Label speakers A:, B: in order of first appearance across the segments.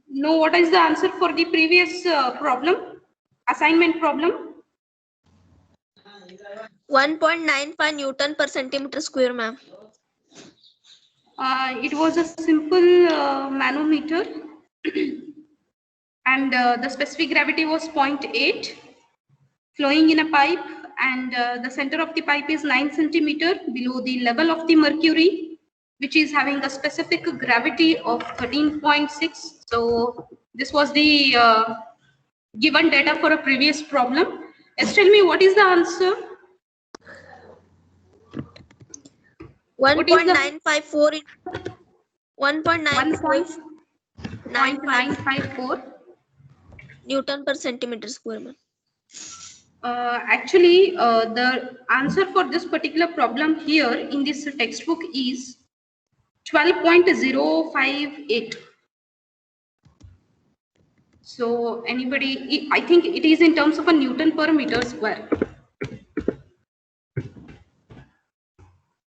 A: know what is the answer for the previous problem, assignment problem?
B: 1.95 Newton per centimeter square, ma'am.
A: It was a simple manometer and the specific gravity was 0.8 flowing in a pipe, and the center of the pipe is 9 centimeter below the level of the mercury, which is having a specific gravity of 13.6. So this was the given data for a previous problem. Let's tell me what is the answer.
B: 1.954 1.954
A: 1.954
B: Newton per centimeter square, ma'am.
A: Actually, the answer for this particular problem here in this textbook is 12.058. So anybody, I think it is in terms of a Newton per meter square.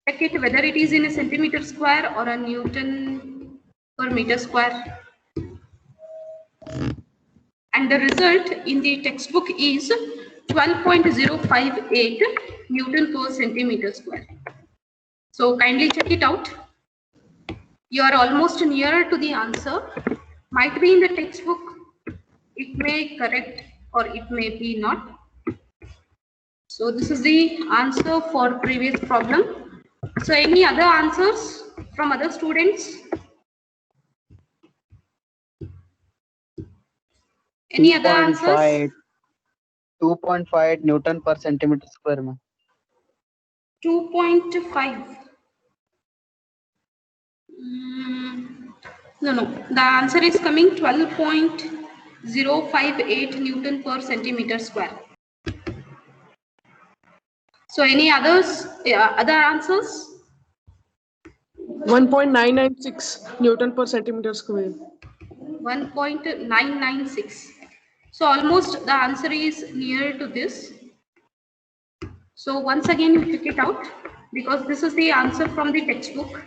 A: Check it whether it is in a centimeter square or a Newton per meter square. And the result in the textbook is 12.058 Newton per centimeter square. So kindly check it out. You are almost nearer to the answer. Might be in the textbook. It may correct or it may be not. So this is the answer for previous problem. So any other answers from other students? Any other answers?
C: 2.5 Newton per centimeter square, ma'am.
A: 2.5. No. The answer is coming 12.058 Newton per centimeter square. So any others? Other answers?
D: 1.996 Newton per centimeter square.
A: 1.996. So almost the answer is near to this. So once again you check it out because this is the answer from the textbook.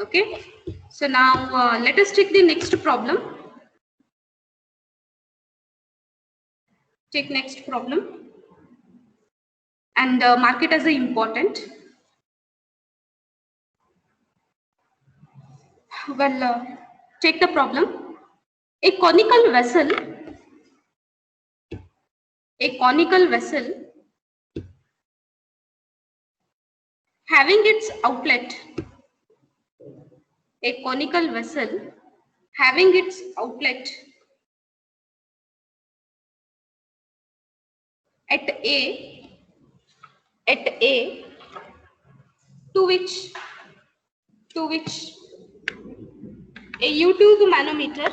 A: Okay. So now let us take the next problem. Take next problem and mark it as a important. Well, take the problem. A conical vessel having its outlet at A to which a U-tube manometer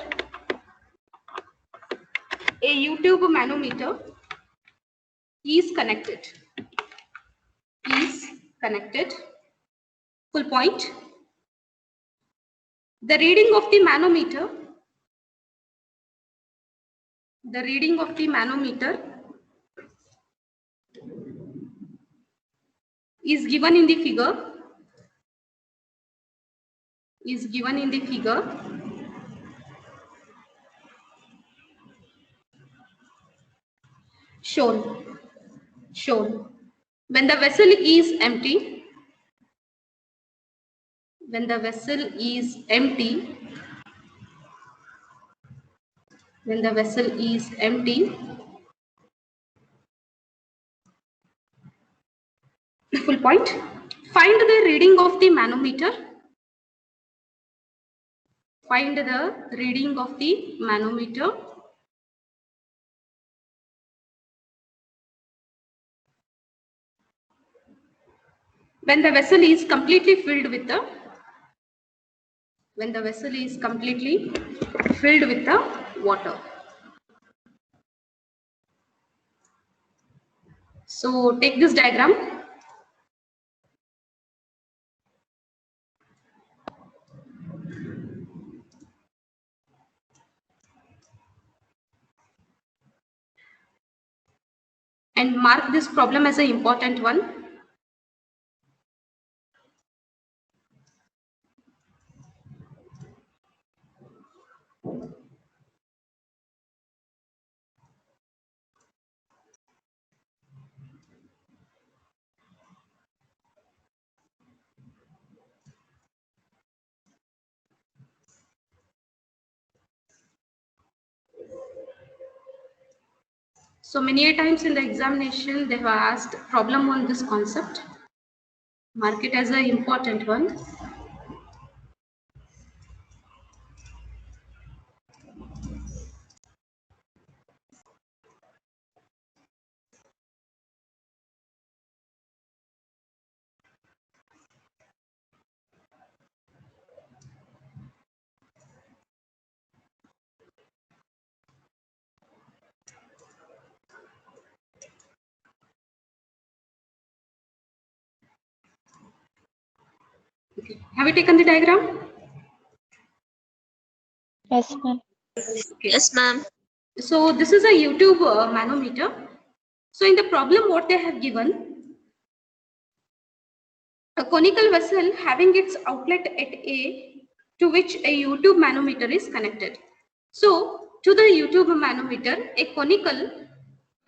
A: is connected. Full point. The reading of the manometer is given in the figure. Shown. When the vessel is empty, full point. Find the reading of the manometer. When the vessel is completely filled with the water. So take this diagram. And mark this problem as an important one. So many a times in the examination, they have asked problem on this concept. Mark it as an important one. Okay. Have you taken the diagram?
E: Yes, ma'am.
A: Okay.
B: Yes, ma'am.
A: So this is a YouTube manometer. So in the problem, what they have given, a conical vessel having its outlet at A to which a YouTube manometer is connected. So to the YouTube manometer, a conical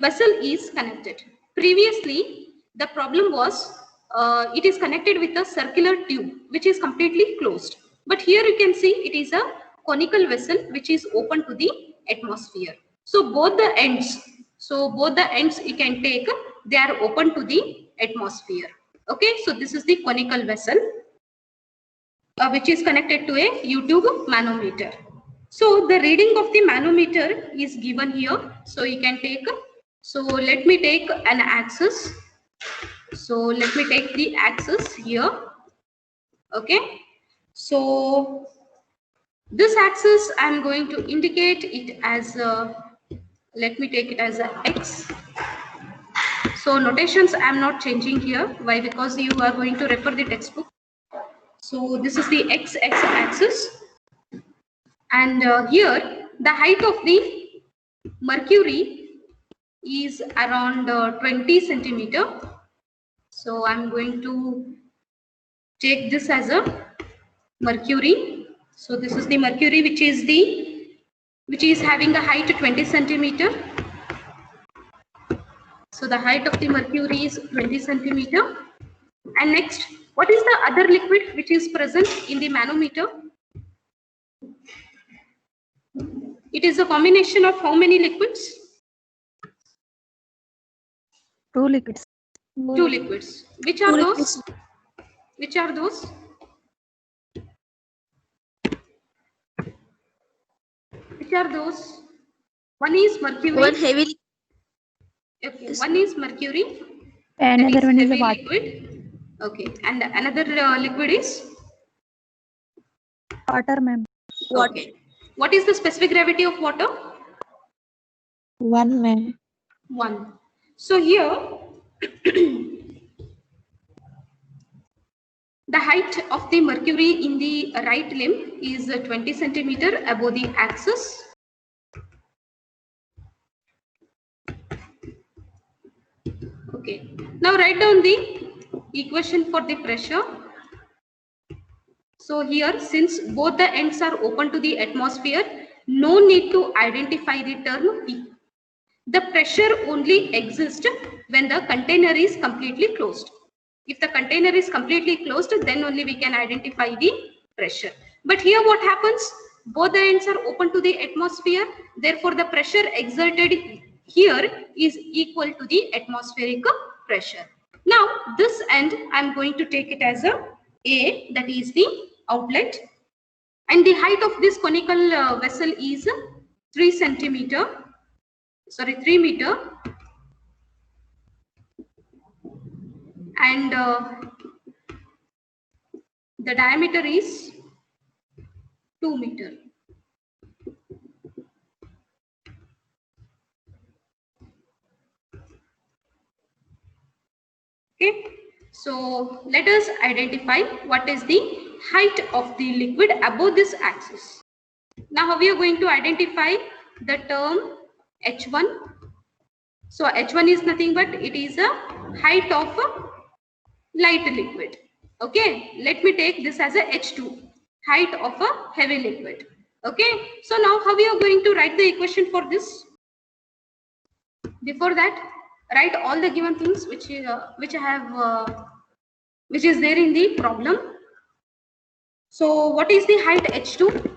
A: vessel is connected. Previously, the problem was it is connected with a circular tube which is completely closed. But here you can see it is a conical vessel which is open to the atmosphere. So both the ends you can take, they are open to the atmosphere. Okay, so this is the conical vessel which is connected to a YouTube manometer. So the reading of the manometer is given here. So you can take, so let me take an axis. So let me take the axis here. Okay, so this axis I'm going to indicate it as let me take it as a X. So notations I'm not changing here. Why? Because you are going to refer the textbook. So this is the X axis, and here the height of the mercury is around 20 centimeter. So I'm going to take this as a mercury. So this is the mercury which is having a height 20 centimeter. So the height of the mercury is 20 centimeter. And next, what is the other liquid which is present in the manometer? It is a combination of how many liquids?
E: Two liquids.
A: Two liquids. Which are those? Which are those? Which are those? One is mercury.
B: One heavy.
A: Okay.
B: Yes,
A: One is mercury.
E: Another one is a
A: heavy
E: water.
A: liquid. Okay. And another liquid is?
E: Water, ma'am.
B: What?
A: Okay. What is the specific gravity of water?
E: 1, ma'am.
A: 1. So here, the height of the mercury in the right limb is 20 centimeter above the axis. Okay. Now write down the equation for the pressure. So here, since both the ends are open to the atmosphere, no need to identify the term P. The pressure only exists when the container is completely closed. If the container is completely closed, then only we can identify the pressure. But here what happens? Both the ends are open to the atmosphere. Therefore, the pressure exerted here is equal to the atmospheric pressure. Now, this end I am going to take it as A, that is the outlet. And the height of this conical vessel is 3 meter. And the diameter is 2 meter. Okay, so let us identify what is the height of the liquid above this axis. Now how we are going to identify the term H1? So H1 is nothing but it is a height of a light liquid. Okay, let me take this as a H2, height of a heavy liquid. Okay, so now how we are going to write the equation for this? Before that, write all the given things which is there in the problem. So what is the height h2?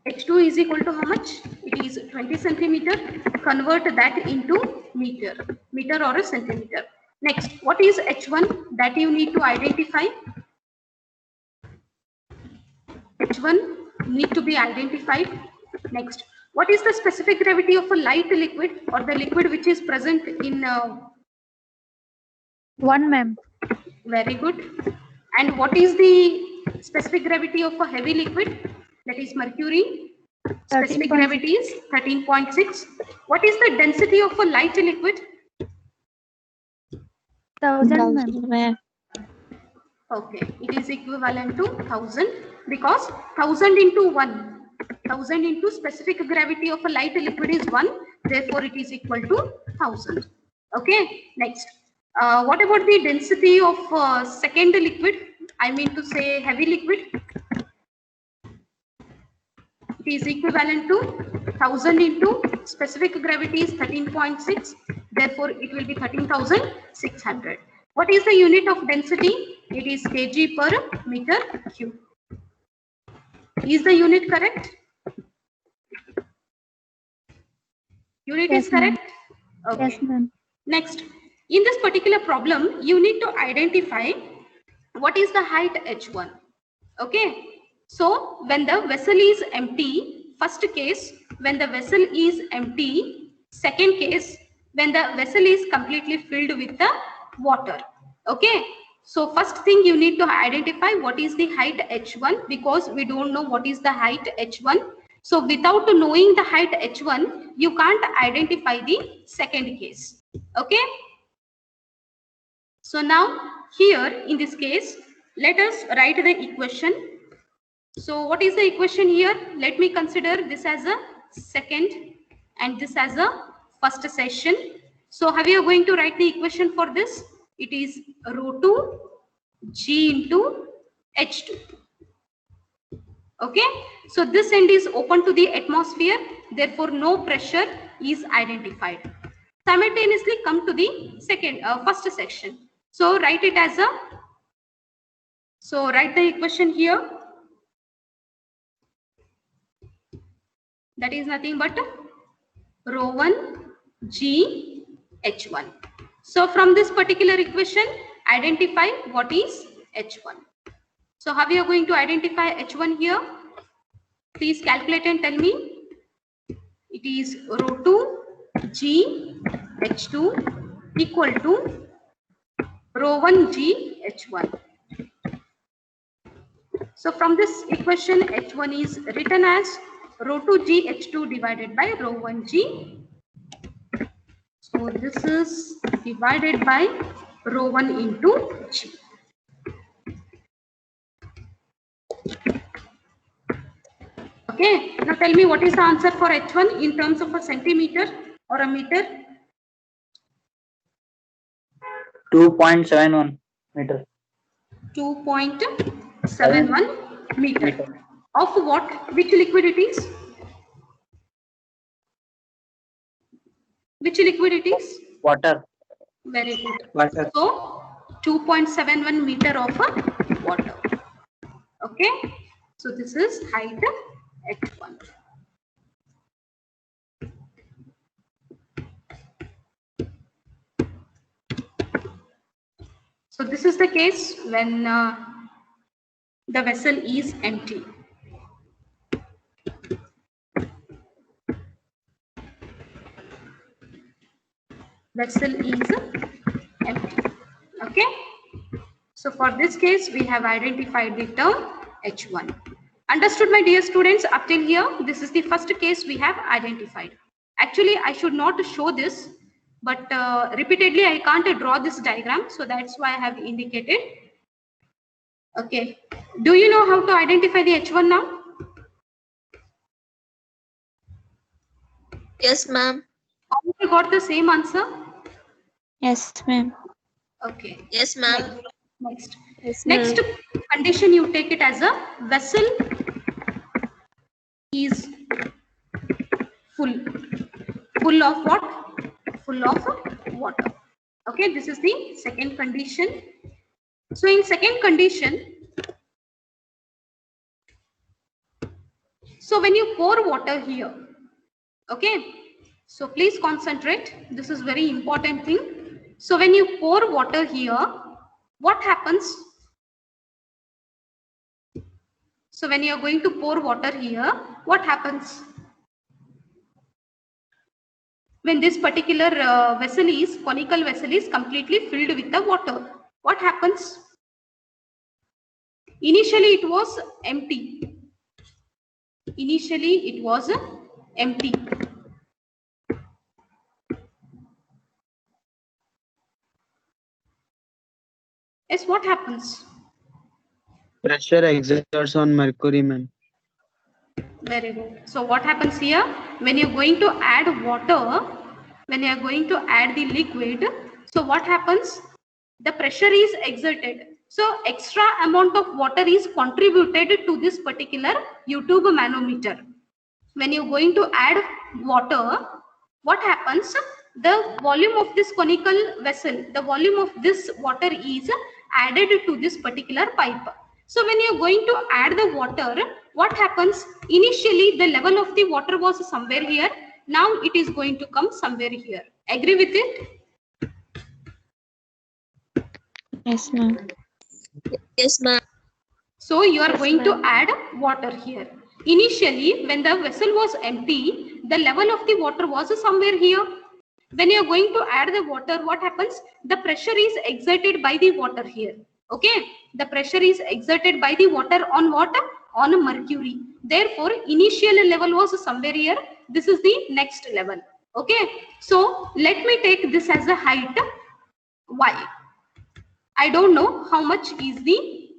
A: h2 is equal to how much? It is 20 centimeter. Convert that into meter or a centimeter. Next, what is h1 that you need to identify? h1 need to be identified. Next, what is the specific gravity of a light liquid or the liquid which is present in
E: 1, ma'am.
A: very good. And what is the specific gravity of a heavy liquid? That is mercury. Specific
E: 13.6.
A: gravity is 13.6. What is the density of a light liquid?
E: 1000, ma'am.
B: Ma'am.
A: Okay, it is equivalent to 1000 because 1000 into 1. 1000 into specific gravity of a light liquid is 1. Therefore, it is equal to 1000. Okay, next. What about the density of second liquid? I mean to say heavy liquid. It is equivalent to 1000 into specific gravity is 13.6. Therefore, it will be 13,600. What is the unit of density? It is kg per meter cube. Is the unit correct? Unit
E: Yes,
A: is
E: ma'am.
A: correct? Okay.
E: Yes, ma'am.
A: Next, in this particular problem, you need to identify what is the height h1. Okay. So, when the vessel is empty, first case, when the vessel is empty, second case, when the vessel is completely filled with the water. Okay. So, first thing you need to identify what is the height h1 because we don't know what is the height h1. So, without knowing the height h1, you can't identify the second case. Okay. So, now here in this case, let us write the equation. So what is the equation here? Let me consider this as a second and this as a first section. So how are you going to write the equation for this? It is rho 2 G into H2. Okay. So this end is open to the atmosphere. Therefore, no pressure is identified. Simultaneously come to the first section. So write it as a, so write the equation here. That is nothing but rho 1 G H1. So from this particular equation, identify what is H1. So how we are going to identify H1 here? Please calculate and tell me. It is rho 2 G H2 equal to rho 1 G H1. So from this equation, H1 is written as rho 2 G H2 divided by rho 1 G. So this is divided by rho 1 into G. Okay, now tell me what is the answer for H1 in terms of a centimeter or a meter?
C: 2.71 meter.
A: 2.71 meter. Of what? Which liquid it is? Which liquid it is?
C: Water.
A: Very good.
C: Water.
A: So 2.71 meter of a water. Okay. So this is height H1. So this is the case when the vessel is empty. Vessel is empty. Okay. So for this case, we have identified the term H1. Understood, my dear students? Up till here, this is the first case we have identified. Actually, I should not show this, but repeatedly I can't draw this diagram. So that's why I have indicated. Okay. Do you know how to identify the H1 now?
B: Yes, ma'am.
A: All you got the same answer?
E: Yes, ma'am.
A: Okay.
B: Yes, ma'am.
A: Next.
B: Yes,
A: Next condition, you take it as a vessel is full. Full of what? Full of water. Okay, this is the second condition. So in second condition, so when you pour water here, okay, so please concentrate. This is very important thing. So when you pour water here, what happens? So when you are going to pour water here, what happens? When this particular vessel is, conical vessel is completely filled with the water, what happens? Initially it was empty. Initially it was empty. Yes, what happens?
C: Pressure exerts on mercury, ma'am.
A: Very good. So what happens here? When you're going to add water, when you're going to add the liquid, so what happens? The pressure is exerted. So extra amount of water is contributed to this particular U-tube manometer. When you're going to add water, what happens? The volume of this conical vessel, the volume of this water is added to this particular pipe. So when you're going to add the water, what happens? Initially, the level of the water was somewhere here. Now it is going to come somewhere here. Agree with it?
E: Yes, ma'am.
B: Yes, ma'am.
A: So you are
B: Yes,
A: going to
B: ma'am.
A: add water here. Initially, when the vessel was empty, the level of the water was somewhere here. When you are going to add the water, what happens? The pressure is exerted by the water here. Okay, the pressure is exerted by the water on what? On mercury. Therefore, initial level was somewhere here. This is the next level. Okay, so let me take this as a height y. I don't know how much is the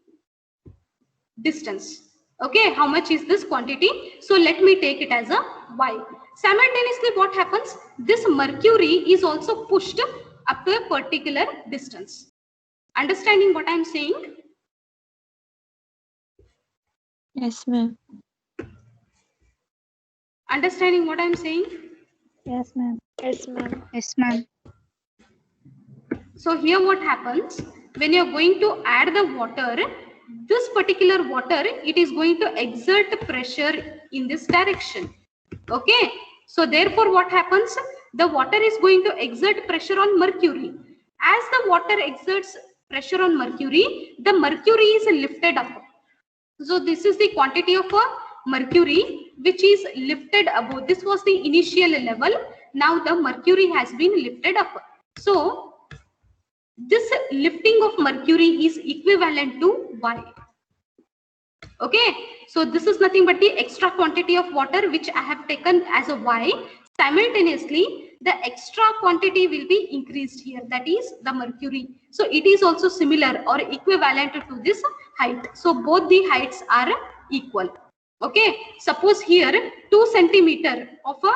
A: distance. Okay, how much is this quantity? So let me take it as a y. Simultaneously, what happens? This mercury is also pushed up to a particular distance. Understanding what I am saying?
E: Yes, ma'am.
A: Understanding what I am saying?
E: Yes, ma'am.
B: Yes, ma'am.
E: Yes, ma'am.
A: So here what happens? When you are going to add the water, this particular water, it is going to exert pressure in this direction. Okay. So therefore what happens? The water is going to exert pressure on mercury. As the water exerts pressure on mercury, the mercury is lifted up. So this is the quantity of mercury which is lifted above. This was the initial level. Now the mercury has been lifted up. So this lifting of mercury is equivalent to Y. Okay, so this is nothing but the extra quantity of water which I have taken as a Y. Simultaneously, the extra quantity will be increased here, that is the mercury. So it is also similar or equivalent to this height. So both the heights are equal. Okay, suppose here 2 centimeter of a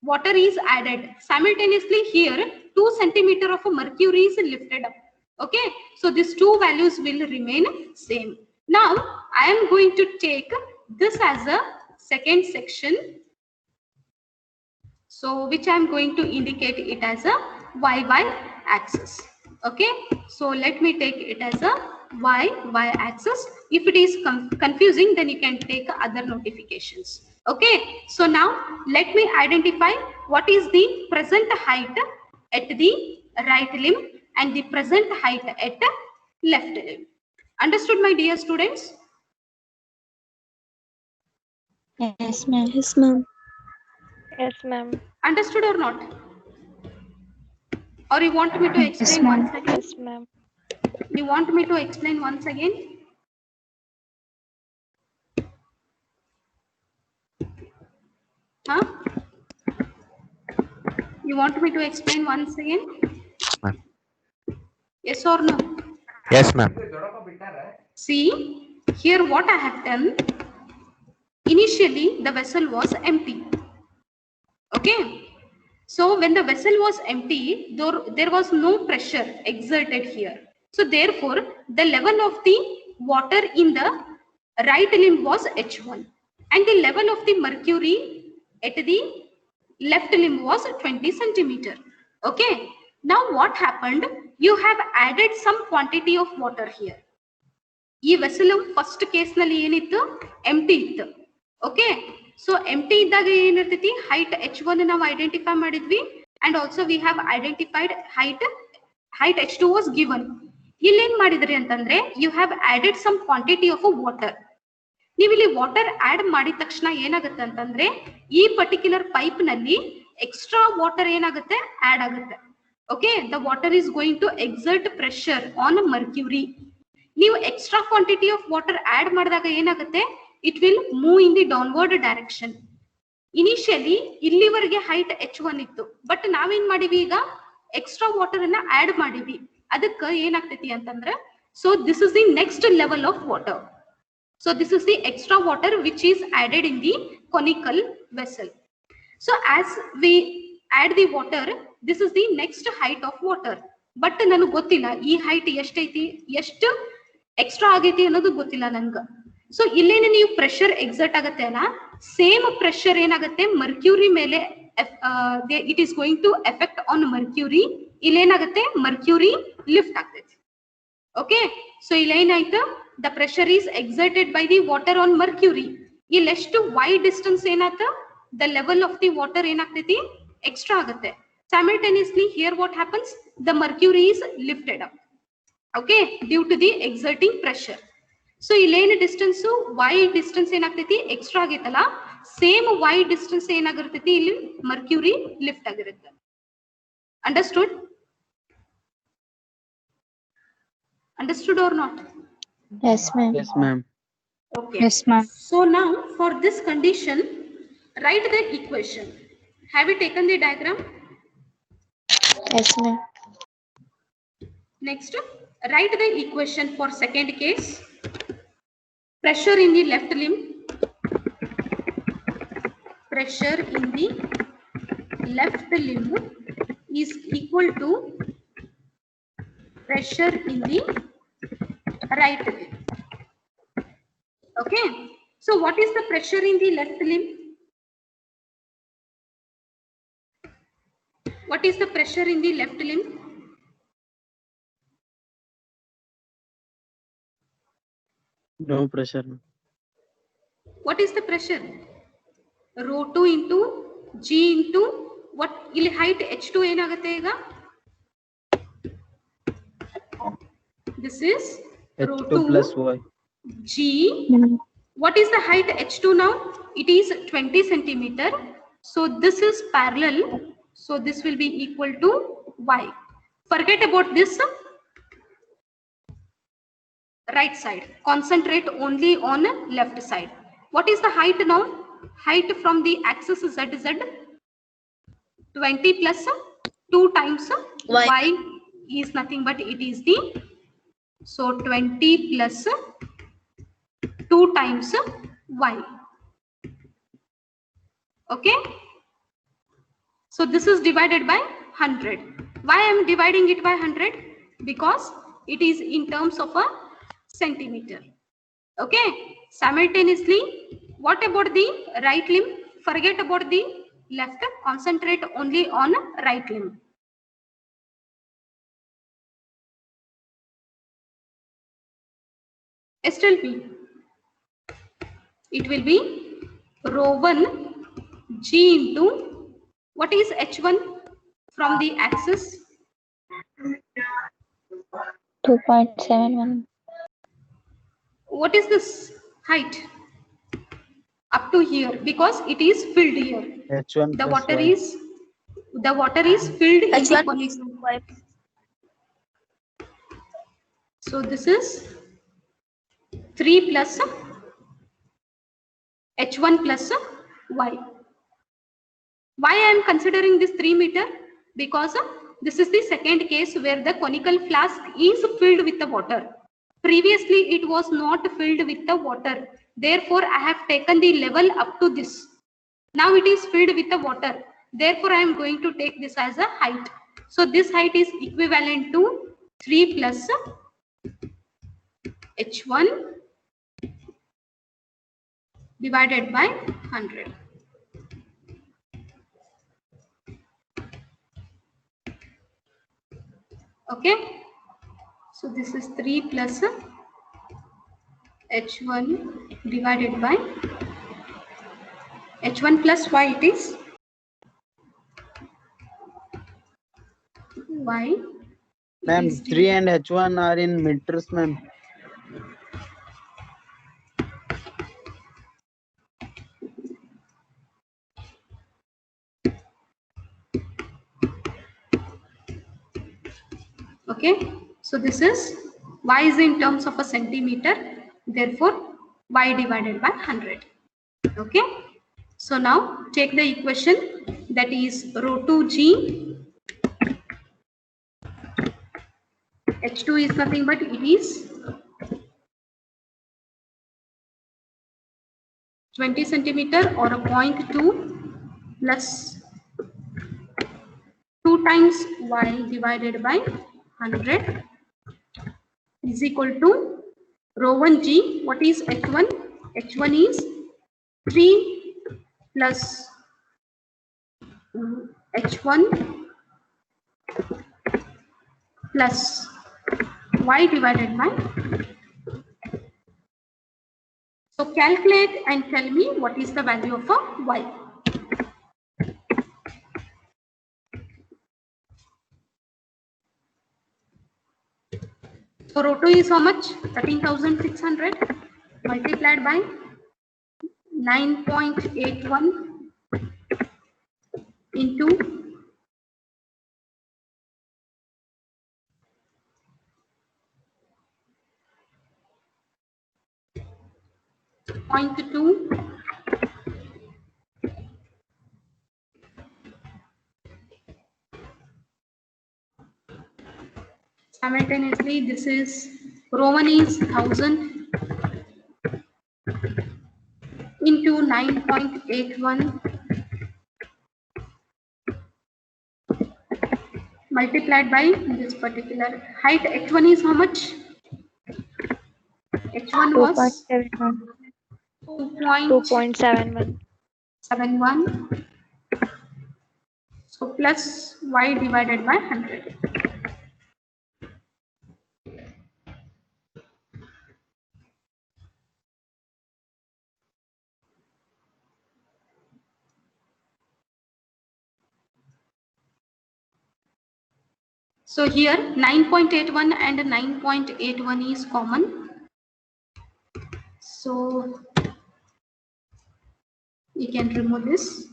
A: water is added. Simultaneously here 2 centimeter of a mercury is lifted up. Okay, so these two values will remain same. Now I am going to take this as a second section. So which I am going to indicate it as a YY axis. Okay, so let me take it as a YY axis. If it is confusing, then you can take other notifications. Okay, so now let me identify what is the present height at the right limb and the present height at left limb. Understood, my dear students?
E: Yes, ma'am.
B: Yes, ma'am.
F: Yes, ma'am.
A: Understood or not? Or you want me to explain
E: ma'am.
A: once again?
F: Yes, ma'am.
A: You want me to explain once again? Huh? You want me to explain once again?
G: Ma'am.
A: Yes or no?
G: Yes, ma'am.
A: See, here what I have done. Initially, the vessel was empty. Okay. So when the vessel was empty, there was no pressure exerted here. So therefore, the level of the water in the right limb was H1. and the level of the mercury at the left limb was 20 centimeter. Okay. Now what happened? You have added some quantity of water here. ಈ vessel first case ನಲ್ಲಿ ಏನಿತ್ತು, ಎಂಟಿ ಇತ್ತು. Okay, so ಎಂಟಿ ಇದ್ದಾಗ ಏನಿರ್ತೈತಿ, height H1 ನಾವು identify ಮಾಡಿದ್ವಿ and also we have identified height H2 was given. ಇಲ್ಲೇನ್ ಮಾಡಿದ್ರಿ ಅಂತಂದ್ರೆ you have added some quantity of water. ನೀವು ಇಲ್ಲಿ ವಾಟರ್ ಆಡ್ ಮಾಡಿದ ತಕ್ಷಣ ಏನಾಗುತ್ತೆ ಅಂತಂದ್ರೆ ಈ ಪರ್ಟಿಕ್ಯುಲರ್ ಪೈಪ್ ನಲ್ಲಿ ಎಕ್ಸ್ಟ್ರಾ ವಾಟರ್ ಏನಾಗುತ್ತೆ, ಆಡ್ ಆಗುತ್ತೆ. Okay, the water is going to exert pressure on mercury. ನೀವು extra quantity of water add ಮಾಡಿದಾಗ ಏನಾಗುತ್ತೆ, it will move in the downward direction. Initially ಇಲ್ಲಿವರೆಗೆ ಹೈಟ್ H1 ಇತ್ತು, ಬಟ್ ನಾವೇನ್ ಮಾಡಿವಿ, ಈಗ ಎಕ್ಸ್ಟ್ರಾ ವಾಟರ್ ಅನ್ನ ಆಡ್ ಮಾಡಿವಿ. ಅದಕ್ಕೆ ಏನಾಗ್ತೈತಿ ಅಂತಂದ್ರೆ, so this is the next level of water. So this is the extra water which is added in the conical vessel. So as we add the water, this is the next height of water. But ನನಗೆ ಗೊತ್ತಿಲ್ಲ ಈ height ಎಷ್ಟೈತಿ, ಎಷ್ಟು extra ಆಗೈತಿ ಅನ್ನೋದು ಗೊತ್ತಿಲ್ಲ ನನ್ಗ. So ಇಲ್ಲೇನೆ ನೀವು ಪ್ರೆಷರ್ ಎಕ್ಸರ್ಟ್ ಆಗತ್ತೆ ಅಲ್ಲ, ಸೇಮ್ ಪ್ರೆಷರ್ ಏನಾಗುತ್ತೆ ಮರ್ಕ್ಯೂರಿ ಮೇಲೆ, it is going to effect on mercury. ಇಲ್ಲೇನಾಗುತ್ತೆ, ಮರ್ಕ್ಯೂರಿ ಲಿಫ್ಟ್ ಆಗ್ತೈತಿ. ಓಕೆ, ಸೊ ಇಲ್ಲೇನಾಯ್ತು, the pressure is exerted by the water on mercury. ಇಲ್ಲೆಷ್ಟು ವೈ ಡಿಸ್ಟೆನ್ಸ್ ಏನಾಯ್ತು, the level of the water ಏನಾಗ್ತೈತಿ, ಎಕ್ಸ್ಟ್ರಾ ಆಗುತ್ತೆ. Simultaneously here what happens, the mercury is lifted up, okay, due to the exerting pressure. So ilene distance y distance enagtiti extra agitala, same y distance enagirtiti illi mercury lift agirutte. Understood? Understood or not?
E: Yes, ma'am.
C: Yes, ma'am.
A: Okay.
E: Yes, ma'am.
A: So now for this condition, write the equation. Have you taken the diagram?
E: Yes, ma'am.
A: Next, write the equation for second case. Pressure in the left limb. Pressure in the left limb is equal to pressure in the right limb. Okay. So what is the pressure in the left limb? What is the pressure in the left limb?
C: No pressure.
A: What is the pressure? Rho 2 into G into what? ಇಲ್ಲಿ height H2 ಏನಾಗುತ್ತೆ ಈಗ? This is rho 2
C: plus y.
A: G. What is the height H2 now? It is 20 centimeter. So this is parallel. So this will be equal to y. Forget about this right side. Concentrate only on left side. What is the height now? Height from the axis ZZ. 20 plus 2 times y is nothing but it is the, so 20 plus 2 times y. Okay. So this is divided by 100. Why I am dividing it by 100? Because it is in terms of a centimeter. Okay. Simultaneously, what about the right limb? Forget about the left. Concentrate only on right limb. SLP. It will be rho 1 G into, what is H1 from the axis?
E: 2.71.
A: What is this height? Up to here, because it is filled here.
C: H1
A: The
C: plus
A: water
C: y.
A: is filled in the
B: H1
A: conical. So this is 3 plus H1 plus y. Why I am considering this 3 meter? Because this is the second case where the conical flask is filled with the water. Previously it was not filled with the water. Therefore I have taken the level up to this. Now it is filled with the water. Therefore I am going to take this as a height. So this height is equivalent to 3 plus H1 divided by 100. Okay, so this is 3 plus h1 divided by h1 plus y, it is y.
C: Ma'am,
A: is
C: 3 and H1 are in meters, ma'am.
A: Okay, so this is y is in terms of a centimeter, therefore y divided by 100. Okay, so now take the equation, that is rho 2g, h2 is nothing but it is 20 centimeter or a 0.2 plus 2 times y divided by 100 is equal to rho 1g. What is h1? h1 is 3 plus h1 plus y divided by. So calculate and tell me what is the value of a y. So rho 2 is how much? 13,600 multiplied by 9.81 into 0.2 simultaneously. This is rho 1 is 1000 into 9.81 multiplied by this particular height. h1 is how much? h1 was
F: 2.71.
A: 2.71.
F: 2.71.
A: So plus y divided by 100. So here 9.81 and 9.81 is common. So you can remove this.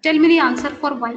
A: Tell me the answer for y.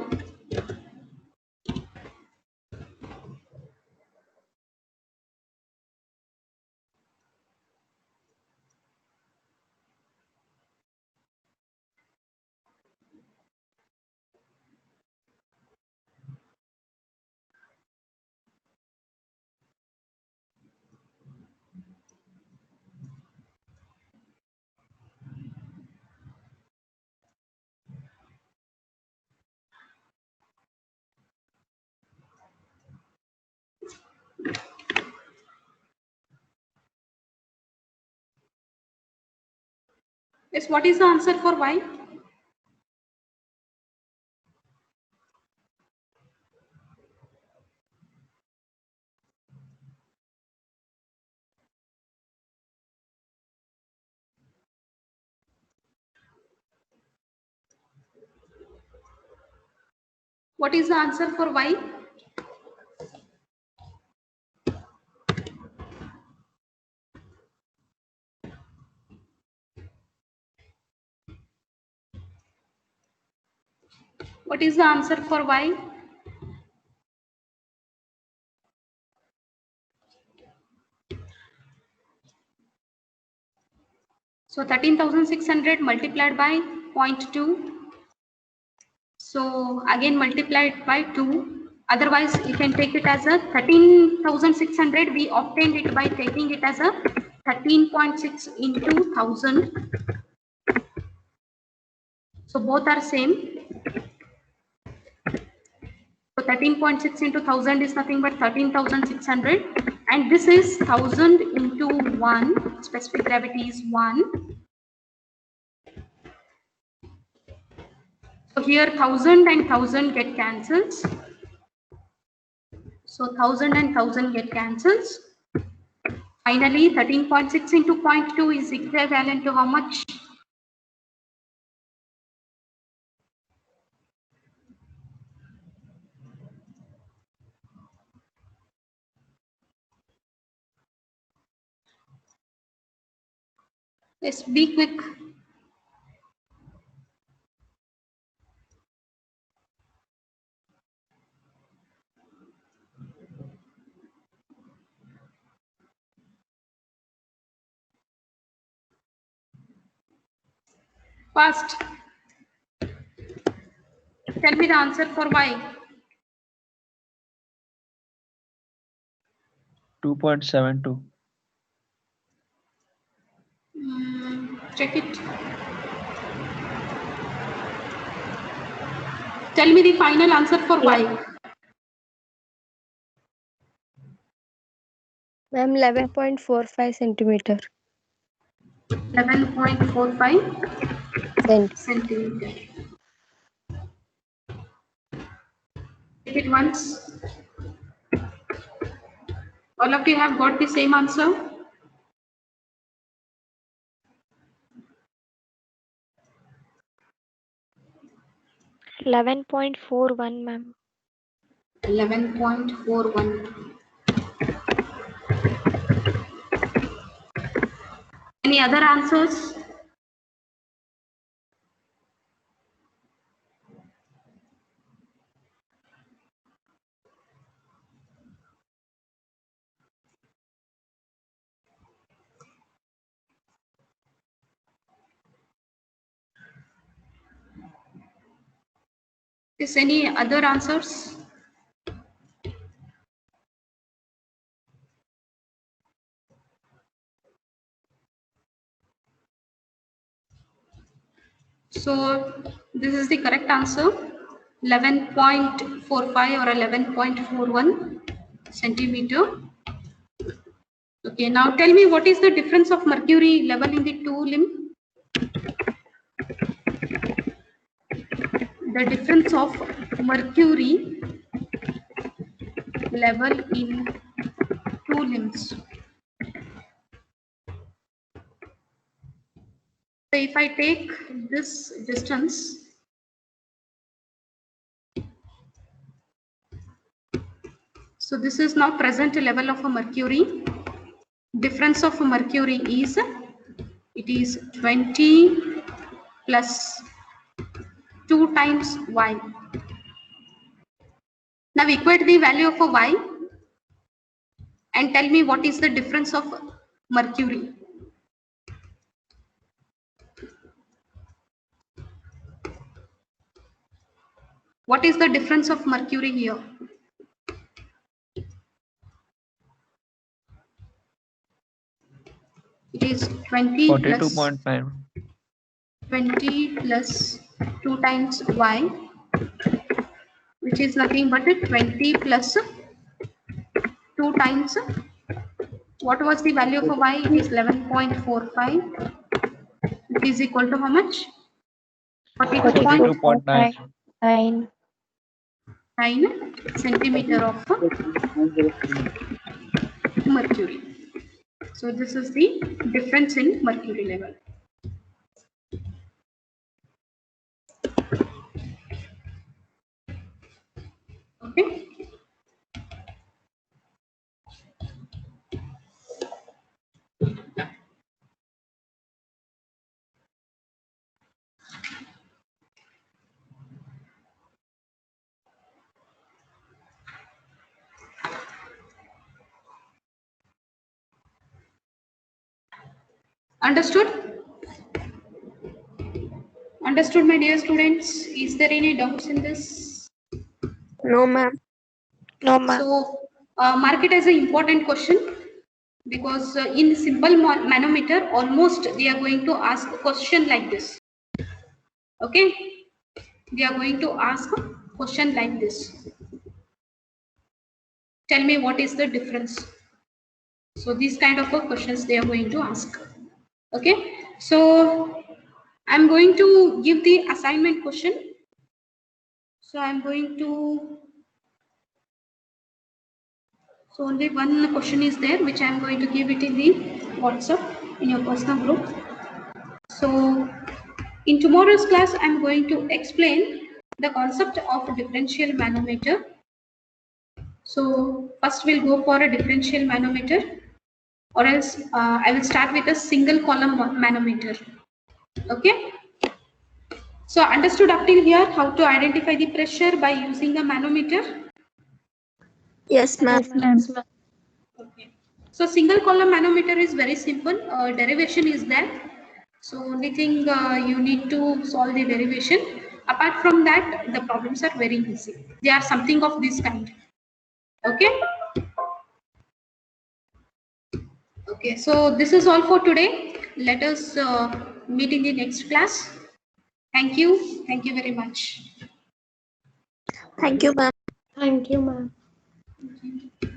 A: Yes, what is the answer for y? What is the answer for y? What is the answer for y? So 13,600 multiplied by 0.2. So again multiplied by 2. Otherwise, you can take it as a 13,600. We obtained it by taking it as a 13.6 into 1000. So both are same. So 13.6 into 1000 is nothing but 13,600, and this is 1000 into 1, specific gravity is 1. So here 1000 and 1000 get cancels. So 1000 and 1000 get cancels. Finally, 13.6 into 0.2 is equivalent to how much? Let's be quick. Fast. Tell me the answer for y.
C: 2.72.
A: Check it. Tell me the final answer for y.
H: Ma'am, 11.45 centimeter.
A: 11.45 centimeter. Take it once. All of you have got the same answer.
E: $11.41, ma'am.
A: 11.41. Any other answers? Is any other answers? So this is the correct answer. 11.45 or 11.41 centimeter. Okay, now tell me what is the difference of mercury level in the two limb? The difference of mercury level in two limbs. So if I take this distance, so this is now present level of a mercury. Difference of mercury is, it is 20 plus 2 times y. Now equate the value of a y and tell me what is the difference of mercury. What is the difference of mercury here? It is 20 plus
C: 42.9.
A: 20 plus 2 times y, which is nothing but 20 plus 2 times, what was the value of y? It is 11.45. It is equal to how much?
C: 42.9.
A: 9 centimeter of mercury. So this is the difference in mercury level. Okay. Understood? Understood, my dear students? Is there any doubts in this?
H: No, ma'am.
E: No, ma'am.
A: So mark it as an important question, because in simple manometer almost they are going to ask a question like this. Okay, they are going to ask a question like this. tell me what is the difference. So these kind of questions they are going to ask. Okay, so I'm going to give the assignment question. So I'm going to, so only one question is there which I'm going to give it in the WhatsApp in your personal group. So in tomorrow's class, I'm going to explain the concept of differential manometer. So first we'll go for a differential manometer, or else I will start with a single column manometer. Okay. So understood up till here how to identify the pressure by using a manometer?
B: Yes, ma'am.
A: Okay. So single column manometer is very simple. Derivation is there. So only thing you need to solve the derivation. Apart from that, the problems are very easy. They are something of this kind. Okay. Okay. So this is all for today. Let us meet in the next class. Thank you. Thank you very much.
B: Thank you, ma'am.
D: Thank you, ma'am.
A: Thank you.